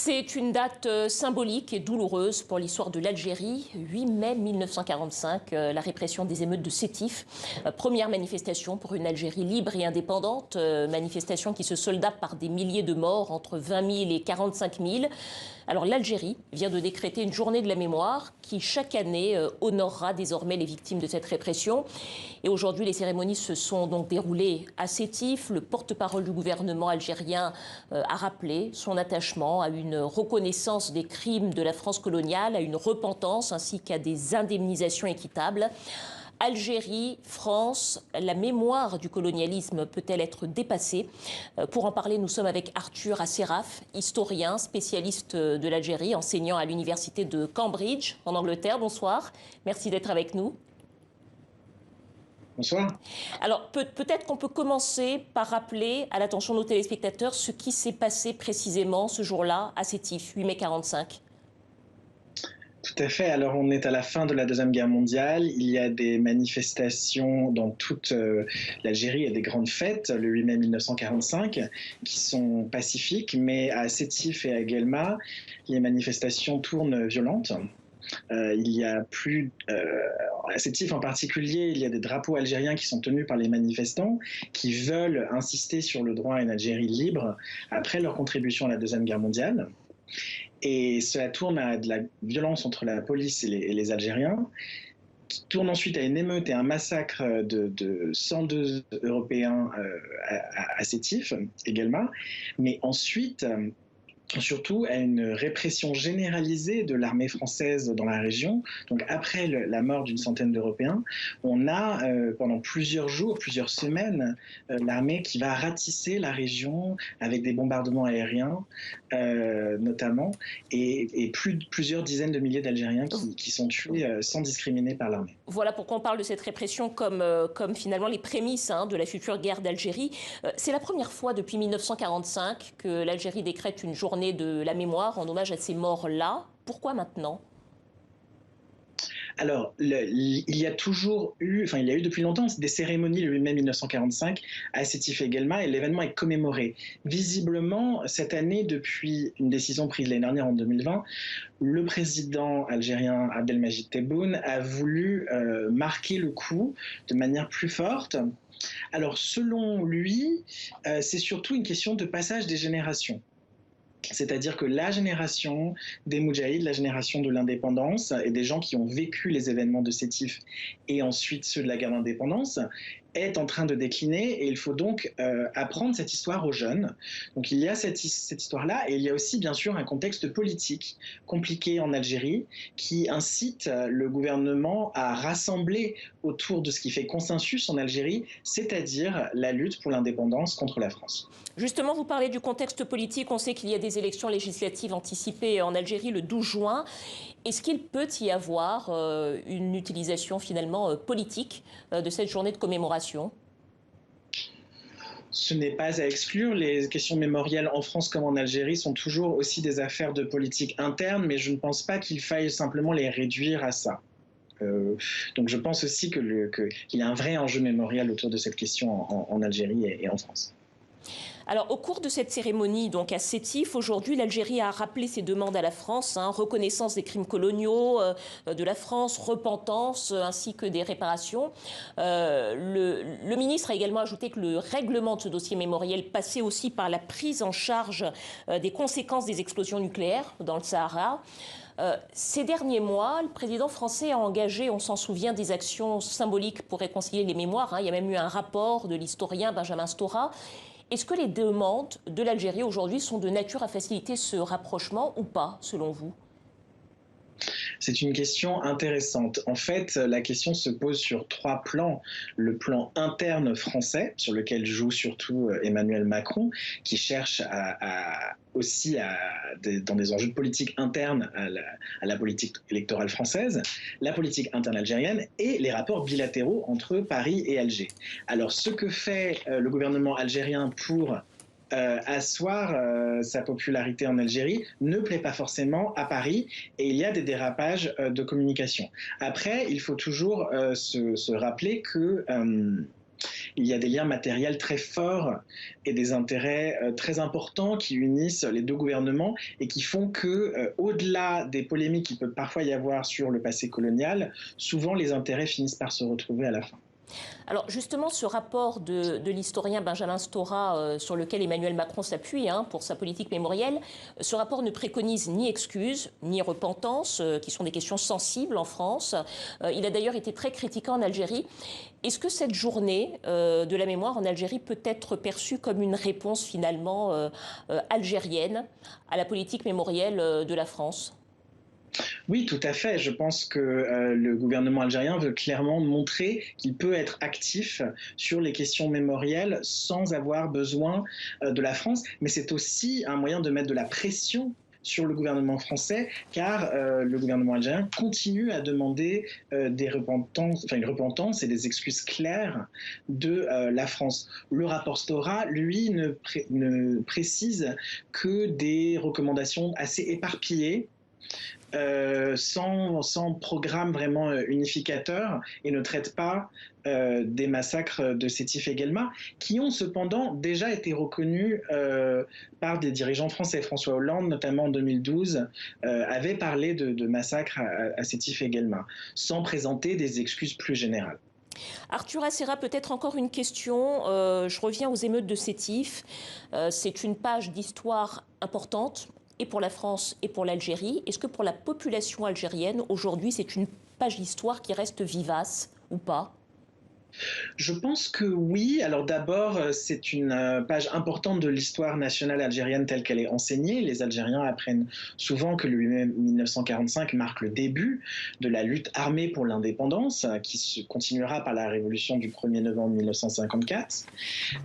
C'est une date symbolique et douloureuse pour l'histoire de l'Algérie. 8 mai 1945, la répression des émeutes de Sétif. Première manifestation pour une Algérie libre et indépendante. Manifestation qui se solda par des milliers de morts, entre 20 000 et 45 000. Alors l'Algérie vient de décréter une journée de la mémoire qui chaque année honorera désormais les victimes de cette répression. Et aujourd'hui, les cérémonies se sont donc déroulées à Sétif. Le porte-parole du gouvernement algérien a rappelé son attachement à une reconnaissance des crimes de la France coloniale, à une repentance ainsi qu'à des indemnisations équitables. Algérie, France, la mémoire du colonialisme peut-elle être dépassée? Pour en parler, nous sommes avec Arthur Asseraf, historien, spécialiste de l'Algérie, enseignant à l'université de Cambridge, en Angleterre. Bonsoir, merci d'être avec nous. Bonsoir. Alors, peut-être qu'on peut commencer par rappeler à l'attention de nos téléspectateurs ce qui s'est passé précisément ce jour-là à Sétif, 8 mai 45. Tout à fait. Alors, on est à la fin de la Deuxième Guerre mondiale. Il y a des manifestations dans toute l'Algérie. Il y a des grandes fêtes, le 8 mai 1945, qui sont pacifiques. Mais à Sétif et à Guelma, les manifestations tournent violentes. Il y a à Sétif en particulier, il y a des drapeaux algériens qui sont tenus par les manifestants qui veulent insister sur le droit à une Algérie libre après leur contribution à la Deuxième Guerre mondiale. Et cela tourne à de la violence entre la police et les Algériens, qui tourne ensuite à une émeute et un massacre de 102 Européens à Sétif également. Mais ensuite, surtout à une répression généralisée de l'armée française dans la région. Donc après la mort d'une centaine d'Européens, on a pendant plusieurs jours, plusieurs semaines, l'armée qui va ratisser la région avec des bombardements aériens notamment, et plusieurs dizaines de milliers d'Algériens qui sont tués sans discriminer par l'armée. Voilà pourquoi on parle de cette répression comme finalement les prémices de la future guerre d'Algérie. C'est la première fois depuis 1945 que l'Algérie décrète une journée de la mémoire en hommage à ces morts-là. Pourquoi maintenant ? Alors, il y a eu depuis longtemps des cérémonies le 8 mai 1945 à Sétif et Guelma, et l'événement est commémoré. Visiblement, cette année, depuis une décision prise l'année dernière en 2020, le président algérien Abdelmadjid Tebboune a voulu marquer le coup de manière plus forte. Alors, selon lui, c'est surtout une question de passage des générations. C'est-à-dire que la génération des Moudjahid, la génération de l'indépendance et des gens qui ont vécu les événements de Sétif et ensuite ceux de la guerre d'indépendance est en train de décliner, et il faut donc apprendre cette histoire aux jeunes. Donc il y a cette histoire-là, et il y a aussi bien sûr un contexte politique compliqué en Algérie qui incite le gouvernement à rassembler autour de ce qui fait consensus en Algérie, c'est-à-dire la lutte pour l'indépendance contre la France. Justement, vous parlez du contexte politique. On sait qu'il y a des élections législatives anticipées en Algérie le 12 juin. Est-ce qu'il peut y avoir une utilisation finalement politique de cette journée de commémoration ? Ce n'est pas à exclure. Les questions mémorielles en France comme en Algérie sont toujours aussi des affaires de politique interne, mais je ne pense pas qu'il faille simplement les réduire à ça. Donc je pense aussi qu'il y a un vrai enjeu mémorial autour de cette question en Algérie et en France. Alors, au cours de cette cérémonie, donc à Sétif, aujourd'hui, l'Algérie a rappelé ses demandes à la France, reconnaissance des crimes coloniaux de la France, repentance, ainsi que des réparations. Le ministre a également ajouté que le règlement de ce dossier mémoriel passait aussi par la prise en charge des conséquences des explosions nucléaires dans le Sahara. Ces derniers mois, le président français a engagé, on s'en souvient, des actions symboliques pour réconcilier les mémoires. Il y a même eu un rapport de l'historien Benjamin Stora. Est-ce que les demandes de l'Algérie aujourd'hui sont de nature à faciliter ce rapprochement ou pas, selon vous ? C'est une question intéressante. En fait, la question se pose sur trois plans. Le plan interne français, sur lequel joue surtout Emmanuel Macron, qui cherche dans des enjeux de politique interne à la politique électorale française, la politique interne algérienne et les rapports bilatéraux entre Paris et Alger. Alors, ce que fait le gouvernement algérien pour asseoir sa popularité en Algérie ne plaît pas forcément à Paris, et il y a des dérapages de communication. Après, il faut toujours se rappeler que il y a des liens matériels très forts et des intérêts très importants qui unissent les deux gouvernements et qui font que, au-delà des polémiques qu'il peut parfois y avoir sur le passé colonial, souvent les intérêts finissent par se retrouver à la fin. Alors justement, ce rapport de l'historien Benjamin Stora, sur lequel Emmanuel Macron s'appuie pour sa politique mémorielle, ce rapport ne préconise ni excuse, ni repentance, qui sont des questions sensibles en France. Il a d'ailleurs été très critiqué en Algérie. Est-ce que cette journée de la mémoire en Algérie peut être perçue comme une réponse finalement algérienne à la politique mémorielle de la France ? Oui, tout à fait. Je pense que le gouvernement algérien veut clairement montrer qu'il peut être actif sur les questions mémorielles sans avoir besoin de la France. Mais c'est aussi un moyen de mettre de la pression sur le gouvernement français, car le gouvernement algérien continue à demander une repentance et des excuses claires de la France. Le rapport Stora, lui, ne précise que des recommandations assez éparpillées, sans programme vraiment unificateur, et ne traite pas des massacres de Sétif et Guelma, qui ont cependant déjà été reconnus par des dirigeants français. François Hollande, notamment en 2012, avait parlé de massacres à Sétif et Guelma, sans présenter des excuses plus générales. Arthur Acera, peut-être encore une question. Je reviens aux émeutes de Sétif. C'est une page d'histoire importante, et pour la France et pour l'Algérie. Est-ce que pour la population algérienne, aujourd'hui, c'est une page d'histoire qui reste vivace ou pas ? Je pense que oui. Alors d'abord, c'est une page importante de l'histoire nationale algérienne telle qu'elle est enseignée. Les Algériens apprennent souvent que le 8 mai 1945 marque le début de la lutte armée pour l'indépendance, qui se continuera par la révolution du 1er novembre 1954.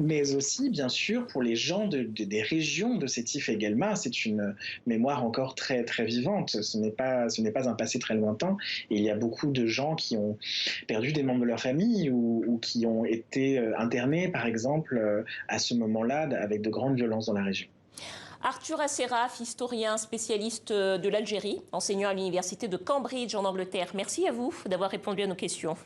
Mais aussi, bien sûr, pour les gens des régions de Sétif et Guelma, c'est une mémoire encore très, très vivante. Ce n'est pas un passé très lointain. Et il y a beaucoup de gens qui ont perdu des membres de leur famille ou qui ont été internés, par exemple, à ce moment-là, avec de grandes violences dans la région. Arthur Asseraf, historien spécialiste de l'Algérie, enseignant à l'université de Cambridge en Angleterre. Merci à vous d'avoir répondu à nos questions.